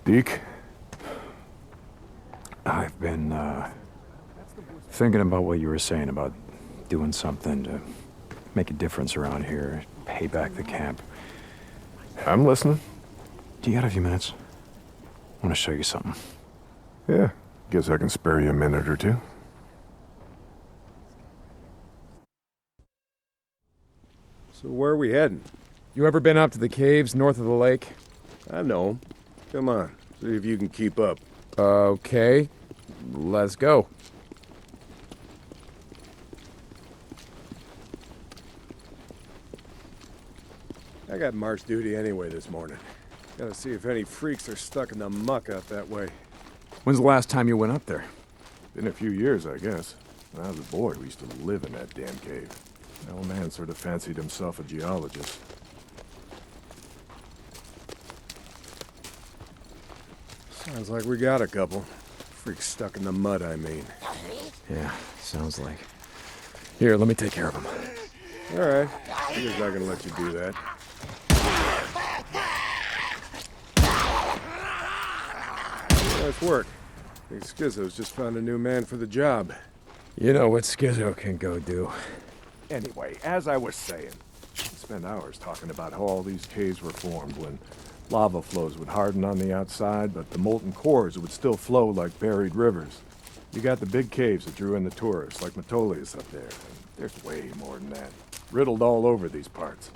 Deke? I've been, thinking about what you were saying about doing something to make a difference around here, pay back the camp. I'm listening. Do you got a few minutes? I want to show you something. Yeah, guess I can spare you a minute or two. So where are we heading? You ever been up to the caves north of the lake? I know 'em. Come on, see if you can keep up. Okay, let's go. I got march duty anyway this morning. Gotta see if any freaks are stuck in the muck out that way. When's the last time you went up there? Been a few years, I guess. When I was a boy, we used to live in that damn cave. The old man sort of fancied himself a geologist. Sounds like we got a couple. Freaks stuck in the mud, I mean. Yeah, sounds like. Here, let me take care of them. Alright, I'm just not gonna let you do that. Nice work. I think Schizo's just found a new man for the job. You know what Schizo can go do. Anyway, as I was saying, we spent hours talking about how all these caves were formed when lava flows would harden on the outside, but the molten cores would still flow like buried rivers. You got the big caves that drew in the tourists, like Metolius up there. And there's way more than that. Riddled all over these parts.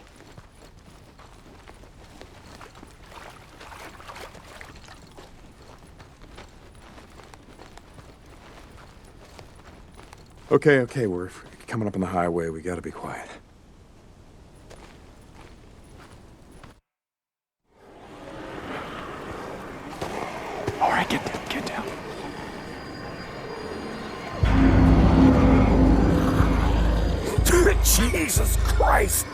Okay, we're coming up on the highway. We gotta be quiet. All right, get down. Jesus Christ!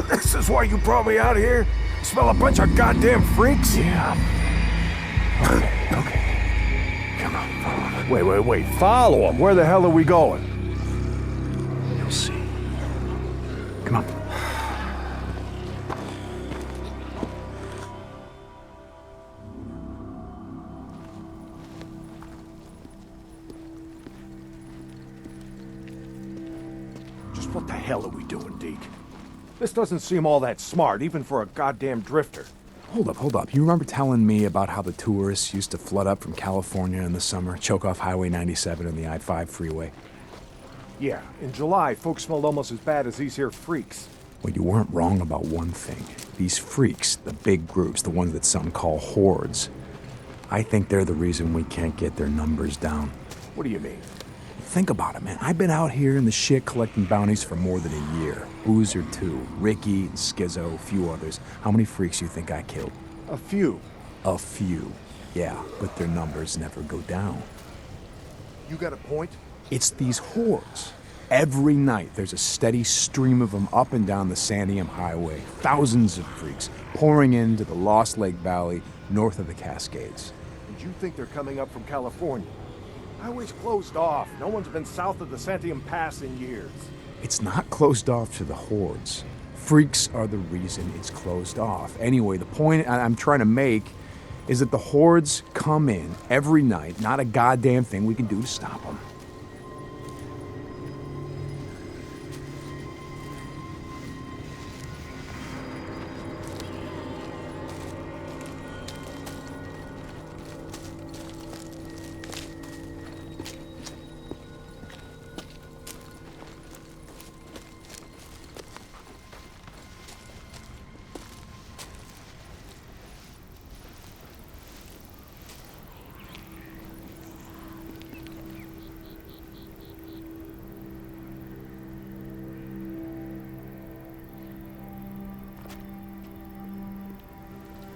This is why you brought me out here? Smell a bunch of goddamn freaks? Yeah. Okay. Come on, follow me. Wait. Follow them. Where the hell are we going? You'll see. Come on. Just what the hell are we doing, Deke? This doesn't seem all that smart, even for a goddamn drifter. Hold up. You remember telling me about how the tourists used to flood up from California in the summer, choke off Highway 97 and the I-5 freeway? Yeah, in July, folks smelled almost as bad as these here freaks. Well, you weren't wrong about one thing. These freaks, the big groups, the ones that some call hordes, I think they're the reason we can't get their numbers down. What do you mean? Think about it, man. I've been out here in the shit collecting bounties for more than a year. Boozer, too. Ricky and Schizo, a few others. How many freaks you think I killed? A few. A few. Yeah, but their numbers never go down. You got a point? It's these hordes. Every night, there's a steady stream of them up and down the Santiam Highway. Thousands of freaks pouring into the Lost Lake Valley north of the Cascades. And you think they're coming up from California? Highway's closed off. No one's been south of the Santiam Pass in years. It's not closed off to the hordes. Freaks are the reason it's closed off. Anyway, the point I'm trying to make is that the hordes come in every night. Not a goddamn thing we can do to stop them.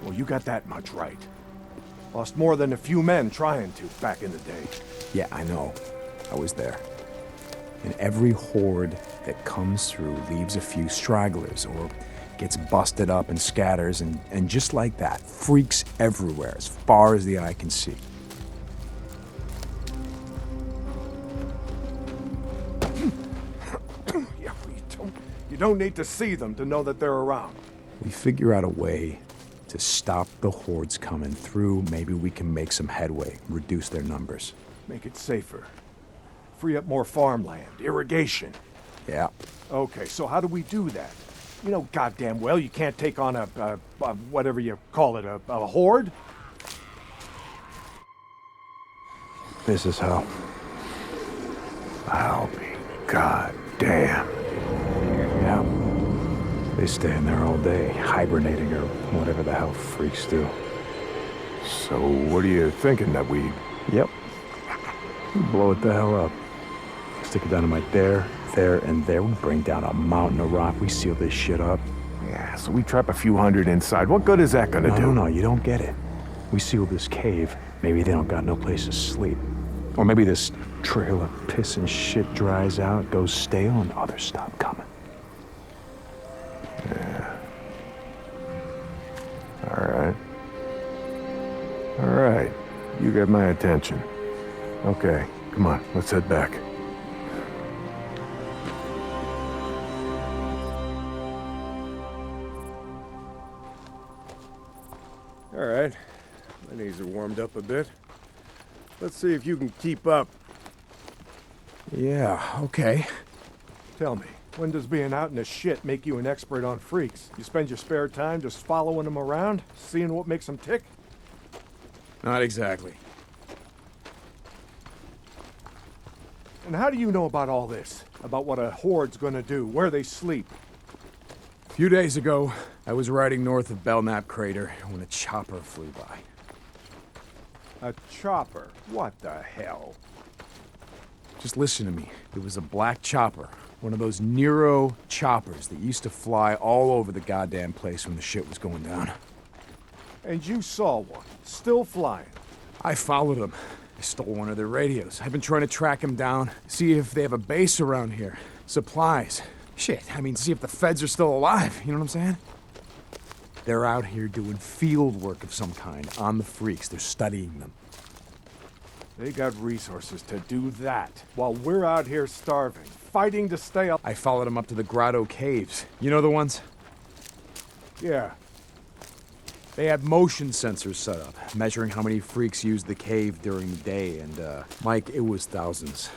Well, you got that much right. Lost more than a few men trying to back in the day. Yeah, I know. I was there. And every horde that comes through leaves a few stragglers or gets busted up and scatters, and just like that, freaks everywhere as far as the eye can see. Yeah, you don't need to see them to know that they're around. We figure out a way to stop the hordes coming through. Maybe we can make some headway, reduce their numbers. Make it safer. Free up more farmland, irrigation. Yeah. Okay, so how do we do that? You know goddamn well you can't take on a whatever you call it, a horde? This is how. I'll be goddamn. Yeah. They stay in there all day, hibernating or whatever the hell freaks do. So what are you thinking, that we... Yep. Blow it the hell up. Stick a dynamite there, and there. We bring down a mountain of rock. We seal this shit up. Yeah, so we trap a few hundred inside. What good is that gonna do? No, you don't get it. We seal this cave. Maybe they don't got no place to sleep. Or maybe this trail of piss and shit dries out, goes stale, and others stop coming. Yeah. All right. You get my attention. Okay, come on, let's head back. All right. My knees are warmed up a bit. Let's see if you can keep up. Yeah, okay. Tell me, when does being out in the shit make you an expert on freaks? You spend your spare time just following them around, seeing what makes them tick? Not exactly. And how do you know about all this? About what a horde's gonna do, where they sleep? A few days ago, I was riding north of Belknap Crater when a chopper flew by. A chopper? What the hell? Just listen to me. It was a black chopper. One of those Nero choppers that used to fly all over the goddamn place when the shit was going down. And you saw one, still flying. I followed them. I stole one of their radios. I've been trying to track them down, see if they have a base around here. Supplies. Shit, I mean, see if the feds are still alive. You know what I'm saying? They're out here doing field work of some kind on the freaks. They're studying them. They got resources to do that, while we're out here starving, fighting to stay up. I followed them up to the Grotto Caves. You know the ones? Yeah. They had motion sensors set up, measuring how many freaks used the cave during the day, and, Mike, it was thousands.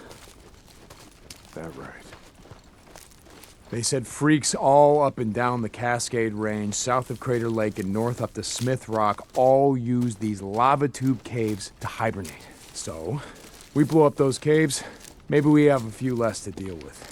That right. They said freaks all up and down the Cascade Range, south of Crater Lake and north up to Smith Rock, all used these lava tube caves to hibernate. So, we blow up those caves, maybe we have a few less to deal with.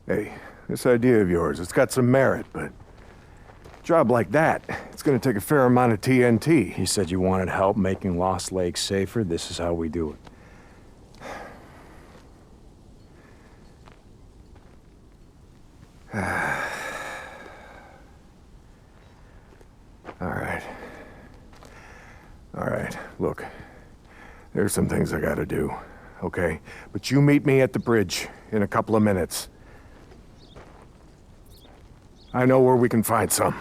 Hey, this idea of yours, it's got some merit, but a job like that, it's gonna take a fair amount of TNT. You said you wanted help making Lost Lake safer. This is how we do it. All right, look, there's some things I gotta do, okay? But you meet me at the bridge in a couple of minutes. I know where we can find some.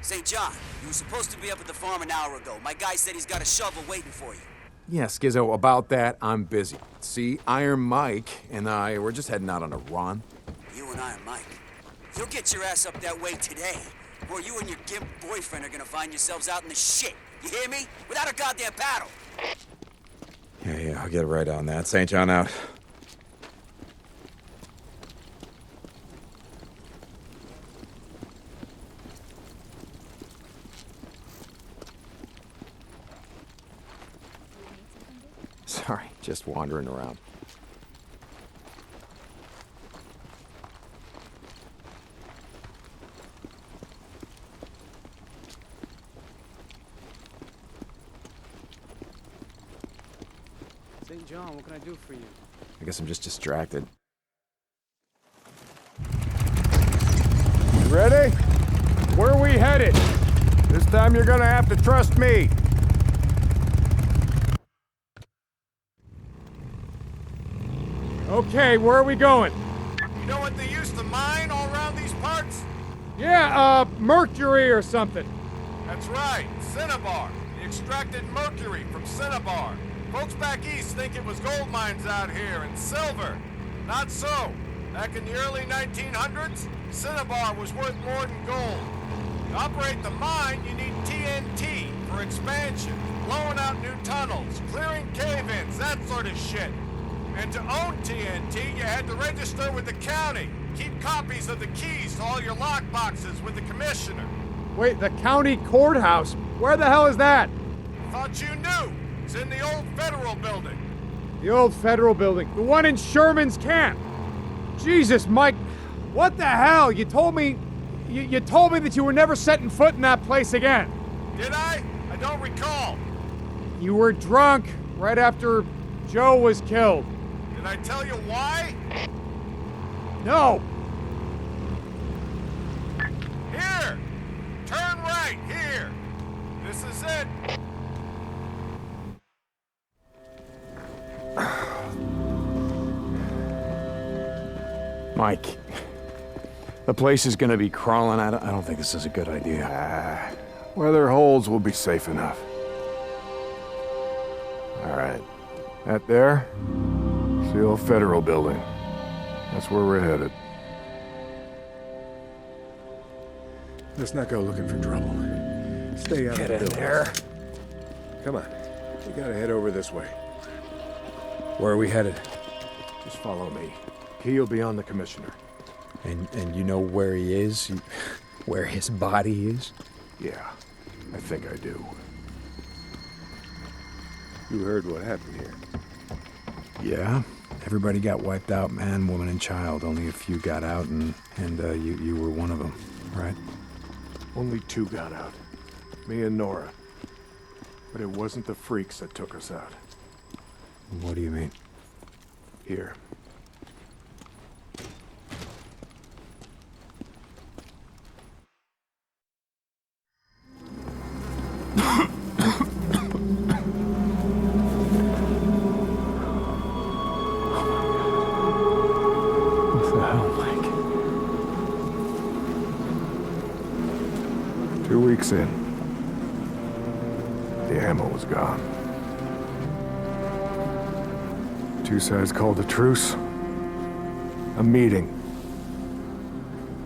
St. John, you were supposed to be up at the farm an hour ago. My guy said he's got a shovel waiting for you. Yeah, Skizzo, about that, I'm busy. See, Iron Mike and I, we're just heading out on a run. You and Iron Mike. You'll get your ass up that way today, or you and your gimp boyfriend are gonna find yourselves out in the shit. You hear me? Without a goddamn paddle. Yeah, I'll get right on that. St. John out. Sorry, just wandering around. St. John, what can I do for you? I guess I'm just distracted. You ready? Where are we headed? This time you're gonna have to trust me. Okay, where are we going? You know what they used to mine all around these parts? Yeah, mercury or something. That's right, Cinnabar. He extracted mercury from Cinnabar. Folks back east think it was gold mines out here and silver. Not so. Back in the early 1900s, Cinnabar was worth more than gold. To operate the mine, you need TNT for expansion, blowing out new tunnels, clearing cave-ins, that sort of shit. And to own TNT, you had to register with the county. Keep copies of the keys to all your lockboxes with the commissioner. Wait, the county courthouse? Where the hell is that? Thought you knew. It's in the old federal building. The old federal building. The one in Sherman's camp. Jesus, Mike. What the hell? You told me... You told me that you were never setting foot in that place again. Did I? I don't recall. You were drunk right after Joe was killed. Did I tell you why? No. Here! Turn right, here! This is it. Mike, the place is gonna be crawling out. I don't think this is a good idea. Weather holds, we'll be safe enough. All right. That there? It's the old federal building. That's where we're headed. Let's not go looking for trouble. Stay out of the building. There. Come on. We gotta head over this way. Where are we headed? Just follow me. Key will be on the commissioner. And you know where he is? Where his body is? Yeah, I think I do. You heard what happened here. Yeah. Everybody got wiped out, man, woman, and child. Only a few got out, and you were one of them, right? Only 2 got out. Me and Nora. But it wasn't the freaks that took us out. What do you mean? Here. What the hell, Mike? 2 weeks in. The ammo was gone. 2 sides called a truce. A meeting.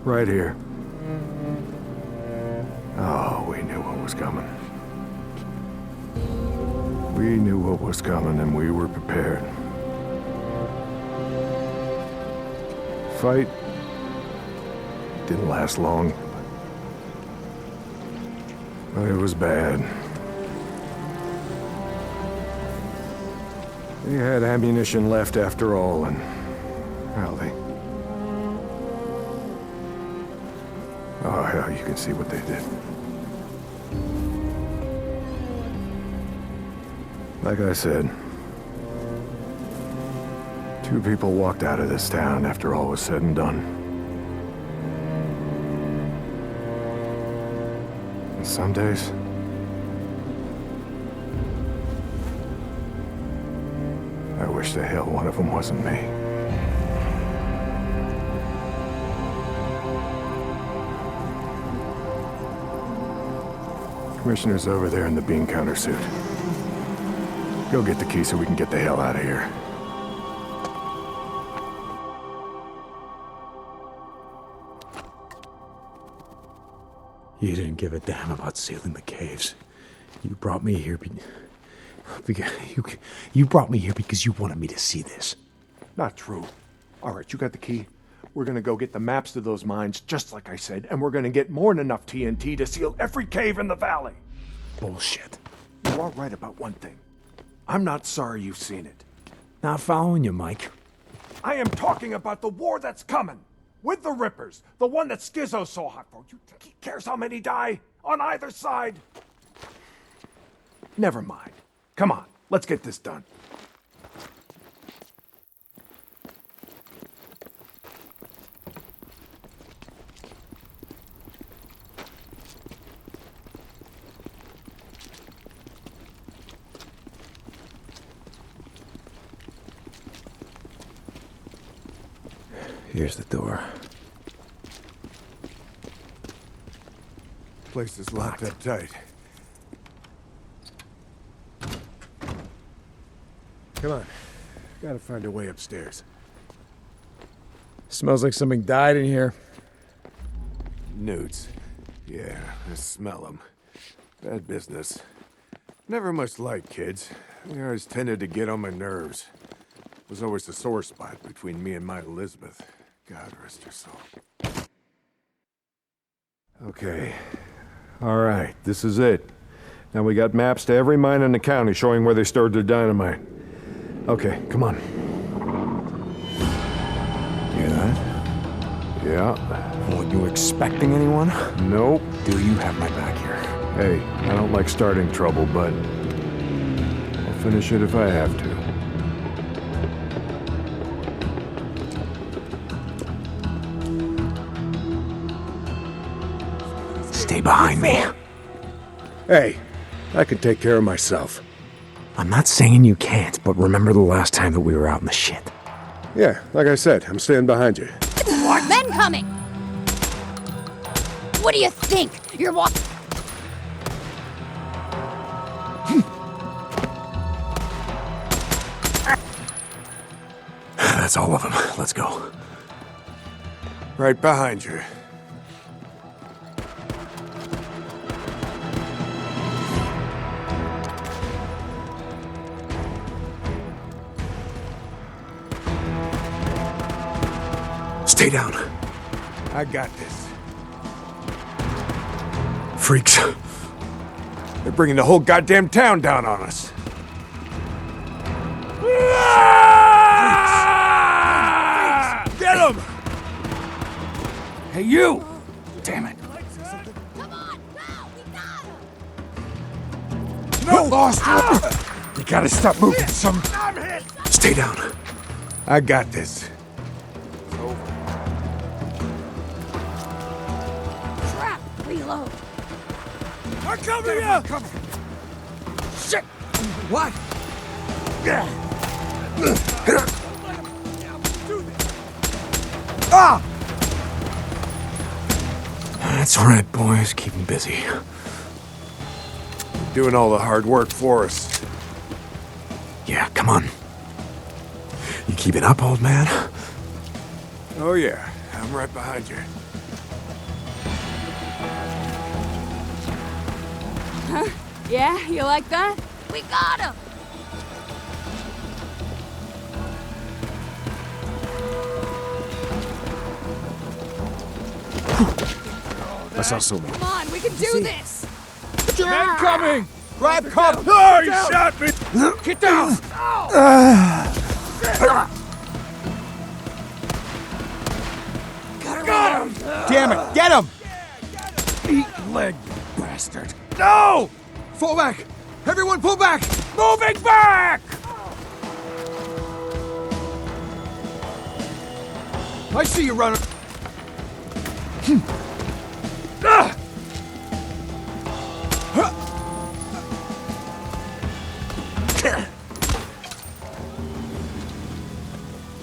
Right here. Oh, we knew what was coming. We knew what was coming and we were prepared. Fight didn't last long. But it was bad. They had ammunition left after all, and... well, oh, hell, you can see what they did. Like I said, 2 people walked out of this town after all was said and done. And some days... I wish the hell one of them wasn't me. Commissioner's over there in the bean counter suit. Go get the key so we can get the hell out of here. You didn't give a damn about sealing the caves. You brought me here you brought me here because you wanted me to see this. Not true. All right, you got the key. We're gonna go get the maps to those mines, just like I said, and we're gonna get more than enough TNT to seal every cave in the valley. Bullshit. You are right about one thing. I'm not sorry you've seen it. Not following you, Mike. I am talking about the war that's coming. With the Rippers. The one that Schizo's so hot for. You think he cares how many die? On either side? Never mind. Come on, let's get this done. Here's the door. Place is locked up tight. Come on. Gotta find a way upstairs. Smells like something died in here. Newts. Yeah, I smell them. Bad business. Never much liked kids. They always tended to get on my nerves. Was always a sore spot between me and my Elizabeth. God rest her soul. Okay. All right, this is it. Now we got maps to every mine in the county showing where they stored their dynamite. Okay, come on. Hear that? Yeah. Weren't you expecting anyone? Nope. Do you have my back here? Hey, I don't like starting trouble, but I'll finish it if I have to. Stay behind me. Hey, I can take care of myself. I'm not saying you can't, but remember the last time that we were out in the shit. Yeah, like I said, I'm staying behind you. More men coming! What do you think? You're walking. That's all of them. Let's go. Right behind you. Stay down. I got this. Freaks. They're bringing the whole goddamn town down on us. Get him! Hey, you! Damn it. Come on, now! We got him! No! Lost! You gotta stop moving, son. Stay down. I got this. Trap! Reload! I'm coming up! Shit! What? Ah! That's right, boys. Keep them busy. Doing all the hard work for us. Yeah, come on. You keep it up, old man? Oh yeah, I'm right behind you. Yeah, you like that? We got him! That's also me. Come on, we can do this! Men coming! Grab cover! Oh, he shot me! Get down! Got him! Damn it! Get him! Eat leg, you bastard! No! Fall back! Everyone pull back! Moving back! I see you running.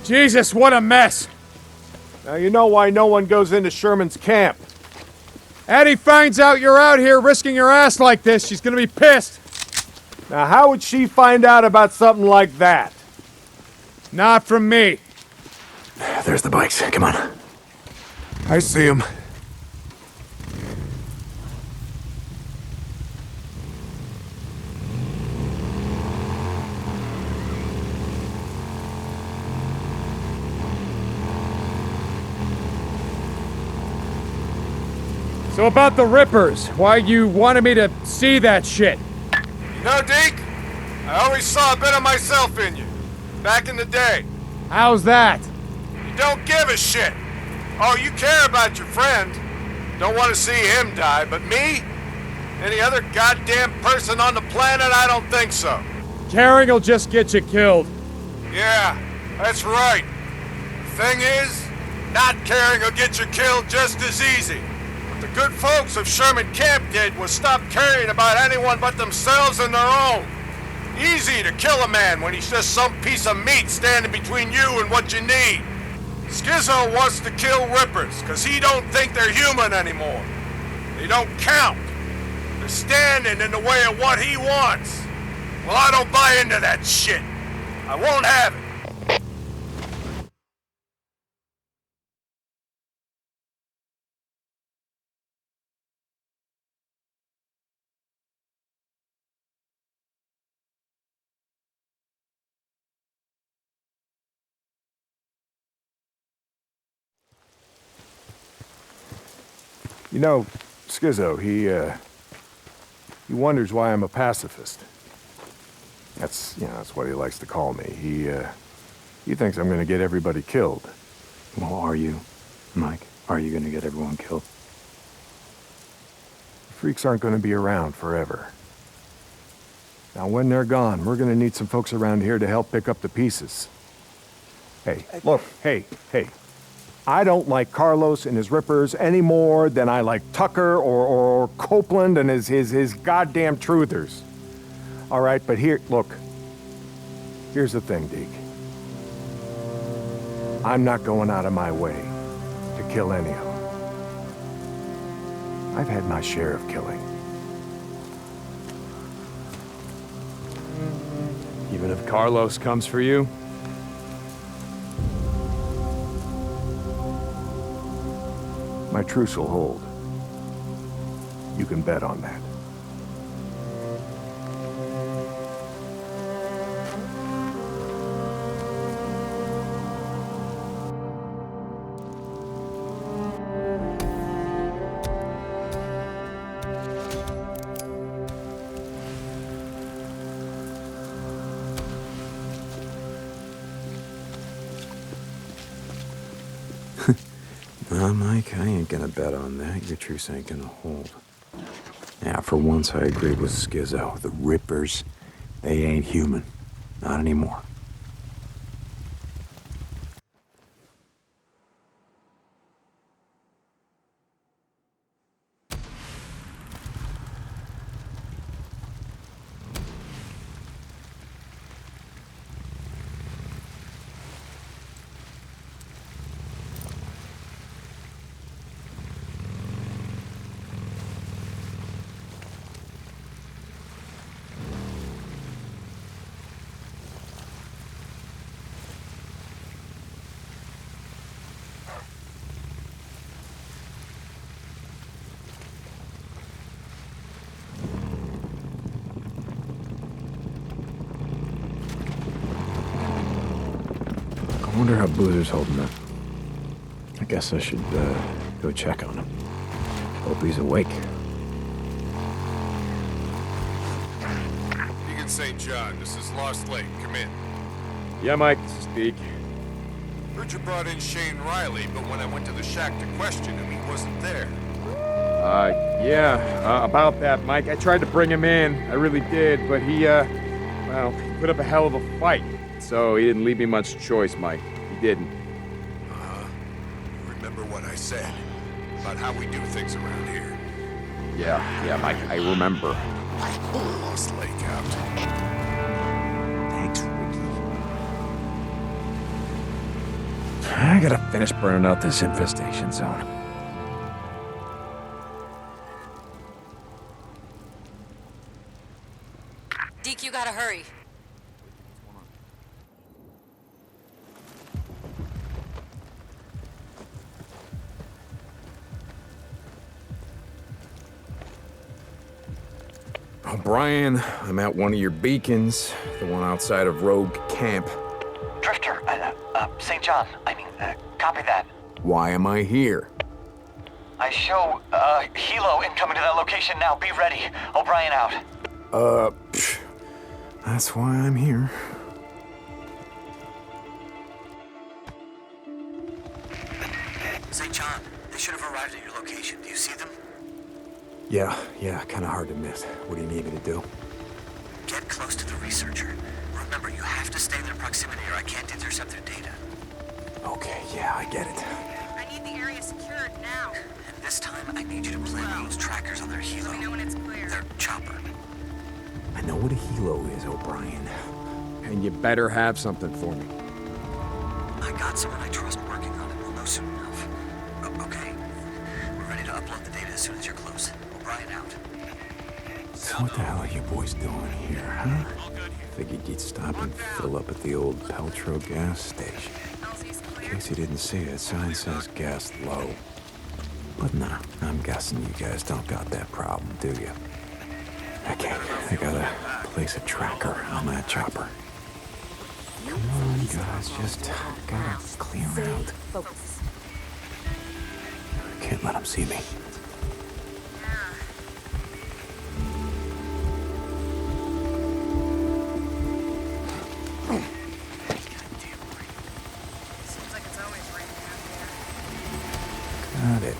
Jesus, what a mess! Now you know why no one goes into Sherman's camp. Addie finds out you're out here risking your ass like this, she's gonna be pissed. Now how would she find out about something like that? Not from me. There's the bikes. Come on. I see him. So about the Rippers, why you wanted me to see that shit? No, Deke. I always saw a bit of myself in you. Back in the day. How's that? You don't give a shit. Oh, you care about your friend. Don't want to see him die, but me? Any other goddamn person on the planet? I don't think so. Caring will just get you killed. Yeah, that's right. Thing is, not caring will get you killed just as easy. What the good folks of Sherman Camp did was stop caring about anyone but themselves and their own. Easy to kill a man when he's just some piece of meat standing between you and what you need. Schizo wants to kill Rippers, because he don't think they're human anymore. They don't count. They're standing in the way of what he wants. Well, I don't buy into that shit. I won't have it. You know, Skizzo, he wonders why I'm a pacifist. That's what he likes to call me. He thinks I'm gonna get everybody killed. Well, are you, Mike? Are you gonna get everyone killed? The freaks aren't gonna be around forever. Now, when they're gone, we're gonna need some folks around here to help pick up the pieces. Hey, look, hey. I don't like Carlos and his rippers any more than I like Tucker or Copeland and his goddamn truthers. All right, but look. Here's the thing, Deke. I'm not going out of my way to kill any of them. I've had my share of killing. Even if Carlos comes for you? My truce will hold. You can bet on that. Well, Mike, I ain't gonna bet on that. Your truce ain't gonna hold. Yeah, for once I agree with Skizzo. The Rippers, they ain't human. Not anymore. I wonder how Boozer's holding up. I guess I should go check on him. Hope he's awake. Deacon St. John, this is Lost Lake. Come in. Yeah, Mike, this is Deke. Heard you brought in Shane Riley, but when I went to the shack to question him, he wasn't there. Yeah, about that, Mike. I tried to bring him in. I really did, but he put up a hell of a fight. So he didn't leave me much choice, Mike. He didn't. Remember what I said about how we do things around here? Yeah, Mike, I remember. Lost Lake out. Thanks, Ricky. I gotta finish burning out this infestation zone. Deke, you gotta hurry. O'Brien, I'm at one of your beacons, the one outside of Rogue Camp. Drifter, St. John, copy that. Why am I here? I show, helo incoming to that location now. Be ready. O'Brien out. That's why I'm here. St. John, they should have arrived at your location. Do you see them? Yeah, kinda hard to miss. What do you need me to do? Get close to the researcher. Remember, you have to stay in their proximity or I can't intercept their data. Okay, yeah, I get it. I need the area secured now. And this time, I need you to plant those trackers on their helo. Let me know when it's clear. Their chopper. I know what a helo is, O'Brien. And you better have something for me. I got someone I trust working on it. We'll know soon enough. Okay. We're ready to upload the data as as soon as you're close. O'Brien out. So what the hell are you boys doing here, huh? Figured you'd stop and fill up at the old Peltro gas station. In case you didn't see it, sign says gas low. But nah, I'm guessing you guys don't got that problem, do you? Okay, I gotta place a tracker on that chopper. Come on, guys, just gotta clear out. Focus. Can't let them see me. Seems like it's always raining out Got it.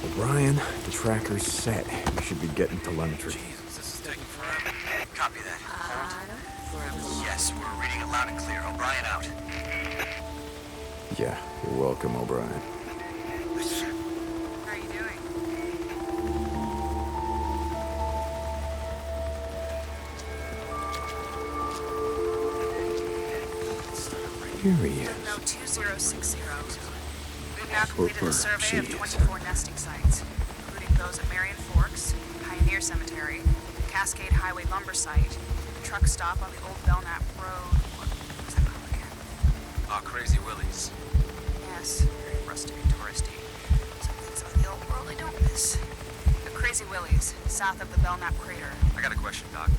O'Brien, the tracker's set. You should be getting telemetry. Jesus, this is taking forever. Copy that. Yes, we're reading it loud and clear. O'Brien out. Yeah, you're welcome, O'Brien. here. How are you doing? Here he is. No 2060. We've now completed Where a survey of she is. 24 nesting sites, including those at Marion Forks, Pioneer Cemetery, Cascade Highway Lumber Site, truck stop on the old Belknap Road. What was that called again? Crazy Willies. Yes, very rustic and touristy. Some things about the old world I don't miss. The Crazy Willies, south of the Belknap Crater. I got a question, Doc.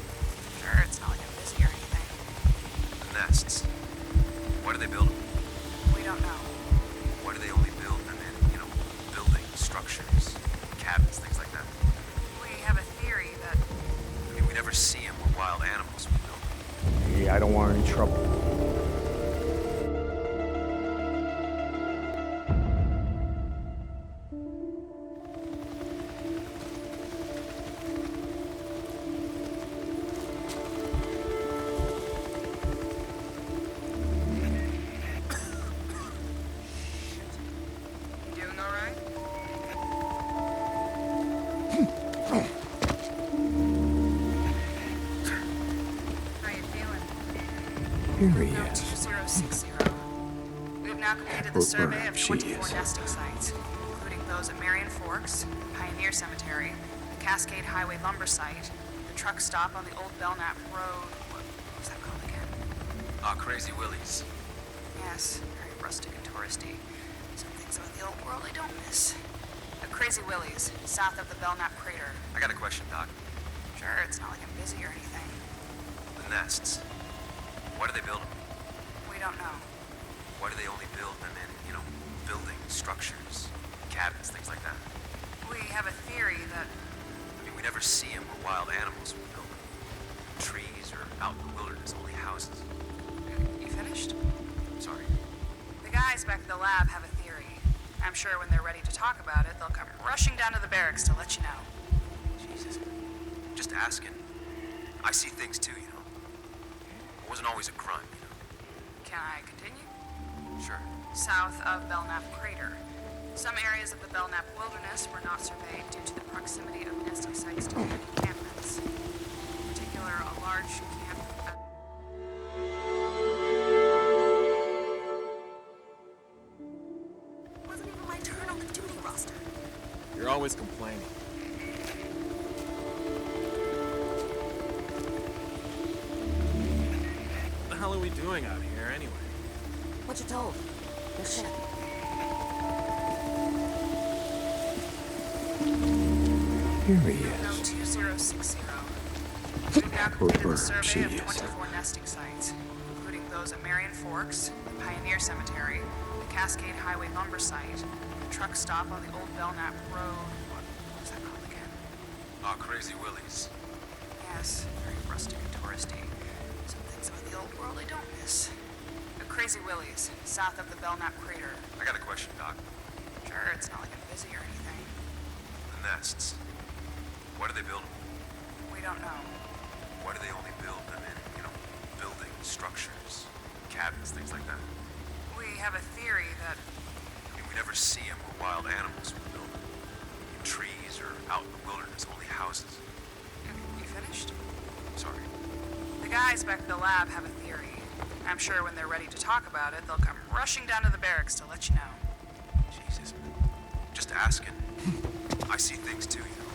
Sure, it's not like I'm busy or anything. The nests. Why do they build them? We don't know. Why do they only build them in, buildings, structures, cabins, things like that? We have a theory that I mean, we never see them where wild animals would build them. Hey, I don't want any trouble. you doing all right? How you feeling? Here he No is. 2060. We've now completed the Or survey of she 24 is. nesting sites, including those at Marion Forks, Pioneer Cemetery, the Cascade Highway Lumber Site, the truck stop on the old Belknap Road. What was that called again? Crazy Willies. Yes, very rustic and touristy. Some things about the old world I don't miss. The Crazy Willies, south of the Belknap Crater. I got a question, Doc. Sure, it's not like I'm busy or anything. The nests. Why do they build them? We don't know. Why do they only build them in, buildings, structures, cabins, things like that? We have a theory that I mean, we never see them where wild animals would build them. Trees or out in the wilderness, only houses. You finished? Sorry. The guys back at the lab have a theory. I'm sure when they're ready to talk about it, they'll come rushing down to the barracks to let you know. Jesus. Just asking. I see things too, It wasn't always a crime, Can I continue? Sure. South of Belknap Crater. Some areas of the Belknap wilderness were not surveyed due to the proximity of nesting sites to encampments. In particular, a large camp. Wasn't even my turn on the duty roster. You're always complaining. What the hell are we doing out here anyway? What you told? No shit. Here he No is. 2060. We've now completed Or a survey she of is. 24 nesting sites, including those at Marion Forks, the Pioneer Cemetery, the Cascade Highway Lumber Site, the truck stop on the old Belknap Road. What was that called again? Crazy Willies. Yes, very rustic and touristy. Some things about the old world I don't miss. The Crazy Willies, south of the Belknap Crater. I got a question, Doc. Sure, it's not like I'm busy or anything. The nests. Why do they build them? We don't know. Why do they only build them in, buildings, structures, cabins, things like that? We have a theory that I mean, we never see them where wild animals would build them. In trees or out in the wilderness, only houses. You finished? Sorry. The guys back at the lab have a theory. I'm sure when they're ready to talk about it, they'll come rushing down to the barracks to let you know. Jesus. Just asking. I I see things too, you know.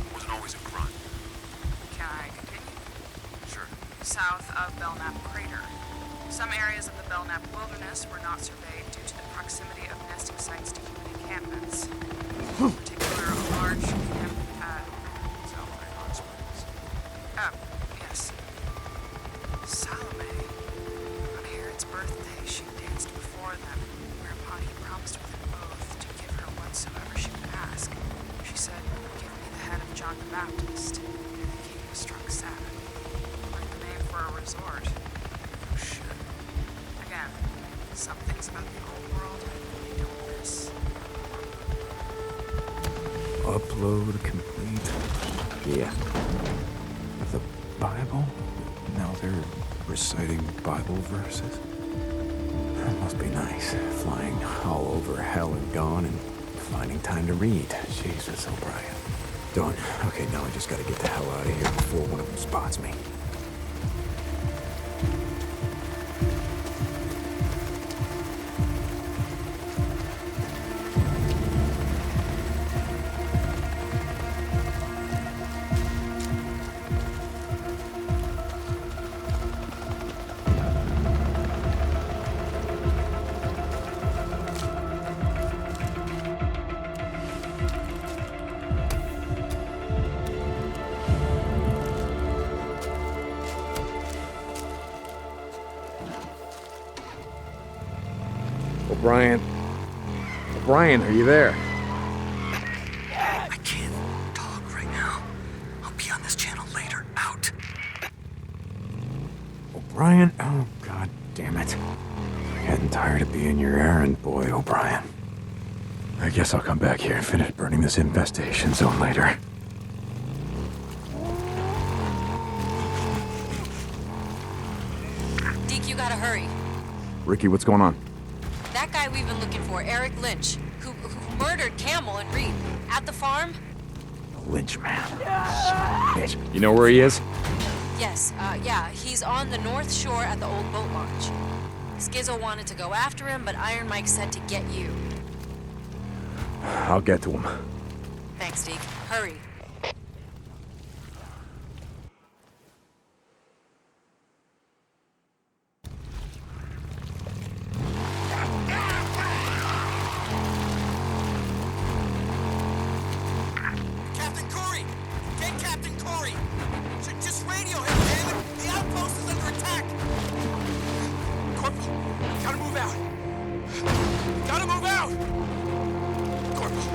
It wasn't always a crime. Can I continue? Sure. South of Belknap Crater. Some areas of the Belknap Wilderness were not surveyed due to the proximity of nesting sites to human encampments. In particular, a large camp pad. Salome Hot Springs. Yes. Salome. On Herod's birthday, she danced before them, whereupon he promised with an oath to give her whatsoever she would ask. She said, "Give me the head of John the Baptist," and the king was struck sad. Like the name for a resort. Oh shit. Again, some things about the old world I don't miss. Upload complete. Yeah. The Bible? Now they're reciting Bible verses? That must be nice. Flying all over hell and gone and finding time to read. Jesus, O'Brien. Done. Okay, now I just gotta get the hell out of here before one of them spots me. O'Brien, are you there? I can't talk right now. I'll be on this channel later. Out. O'Brien? Oh, god damn it. I'm getting tired of being your errand boy, O'Brien. I guess I'll come back here and finish burning this infestation zone later. Deke, you gotta hurry. Ricky, what's going on? That guy we've been looking for, Eric Lynch, who murdered Camel and Reed at the farm. Lynch man. Son of a bitch. You know where he is? Yes, yeah, he's on the north shore at the old boat launch. Skizzo wanted to go after him, but Iron Mike said to get you. I'll get to him. Thanks, Deke. Hurry. Captain Corey! Get Captain Corey! Just radio him, damn it! The outpost is under attack! Corporal, gotta move out! Gotta move out! Corporal,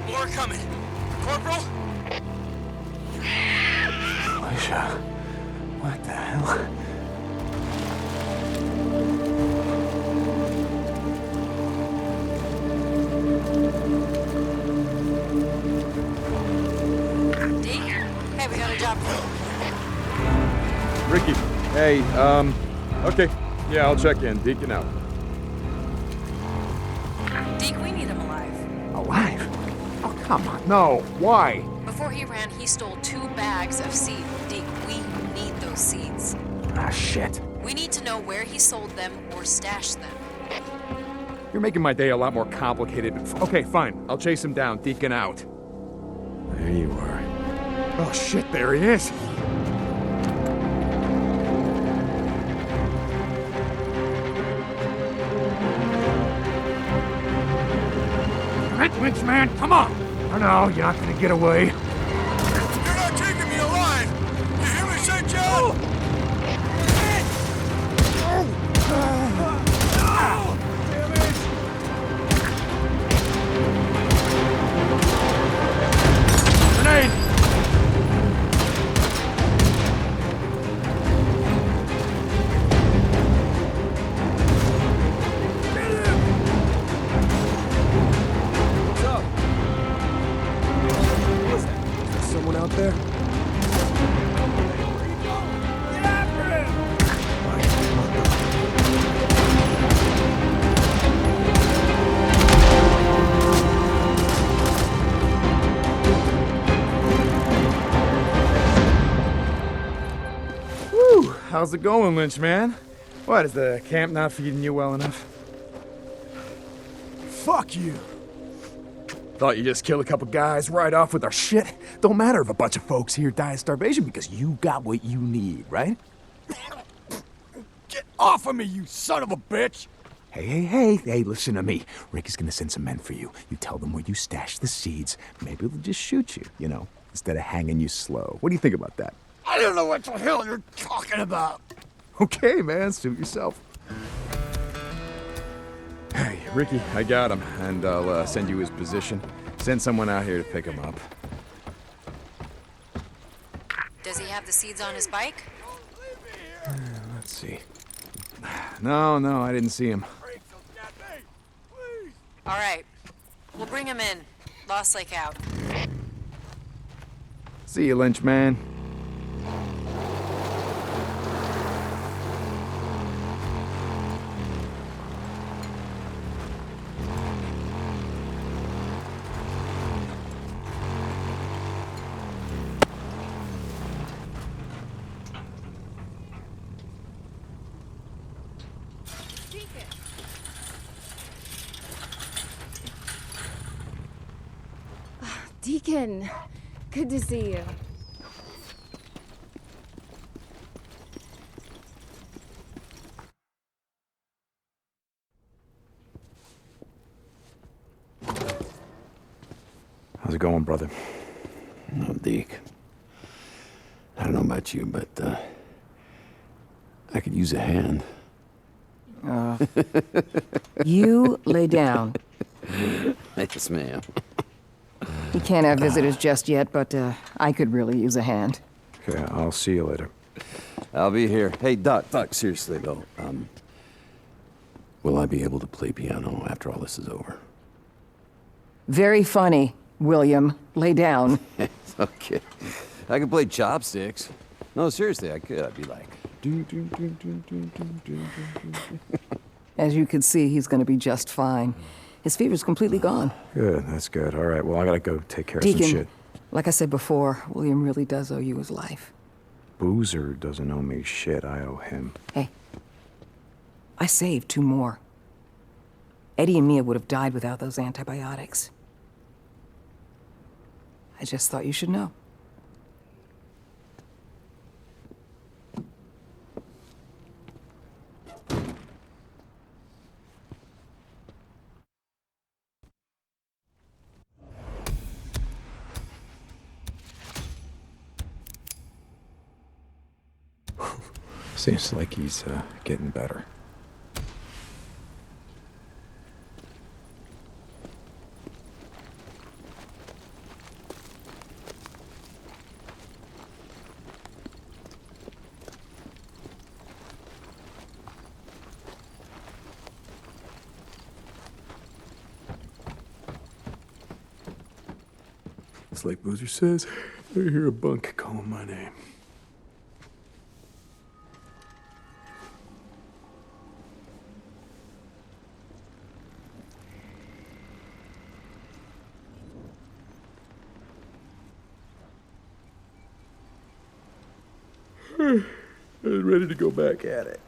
more coming! Corporal? Alicia, what the hell? Deke? Hey, we got a job for you. Ricky, hey, okay. Yeah, I'll check in. Deacon out. Deke, we need him alive. Alive? Oh, come on. No, why? Before he ran, he stole 2 bags of seed. Deke, we need those seeds. Ah, shit. We need to know where he sold them or stashed them. You're making my day a lot more complicated. Okay, fine. I'll chase him down. Deacon out. There you are. Oh, shit, there he is. Lynch man, come on! Oh no, you're not gonna get away. You're not taking me alive! You hear me say, Joe? Grenade! What's up? What's that? Is there someone out there? Get after him! Whew, how's it going, Lynch man? What, is the camp not feeding you well enough? Fuck you! Thought you just kill a couple guys right off with our shit. Don't matter if a bunch of folks here die of starvation because you got what you need, right? Get off of me, you son of a bitch! Hey, listen to me. Rick is gonna send some men for you. You tell them where you stashed the seeds. Maybe they'll just shoot you, you know, instead of hanging you slow. What do you think about that? I don't know what the hell you're talking about. Okay, man, suit yourself. Hey, Ricky, I got him, and I'll send you his position. Send someone out here to pick him up. Does he have the seeds on his bike? Let's see. No, I didn't see him. All right. We'll bring him in. Lost Lake out. See you, Lynch man. Deacon, good to see you. How's it going, brother? No, Deke. I don't know about you, but, I could use a hand. You lay down. Yes, ma'am. He can't have visitors just yet, but I could really use a hand. Okay, I'll see you later. I'll be here. Hey, Doc, seriously, though, will I be able to play piano after all this is over? Very funny, William. Lay down. Okay. I can play chopsticks. No, seriously, I could. I'd be like... As you can see, he's going to be just fine. His fever's completely gone. Good, that's good. All right, well, I gotta go take care of Deacon, some shit. like I said before, William really does owe you his life. Boozer doesn't owe me shit. I owe him. Hey, I saved 2 more. Eddie and Mia would have died without those antibiotics. I just thought you should know. Seems like he's getting better. It's like Boozer says, I hear a bunk calling my name. I was ready to go back at it.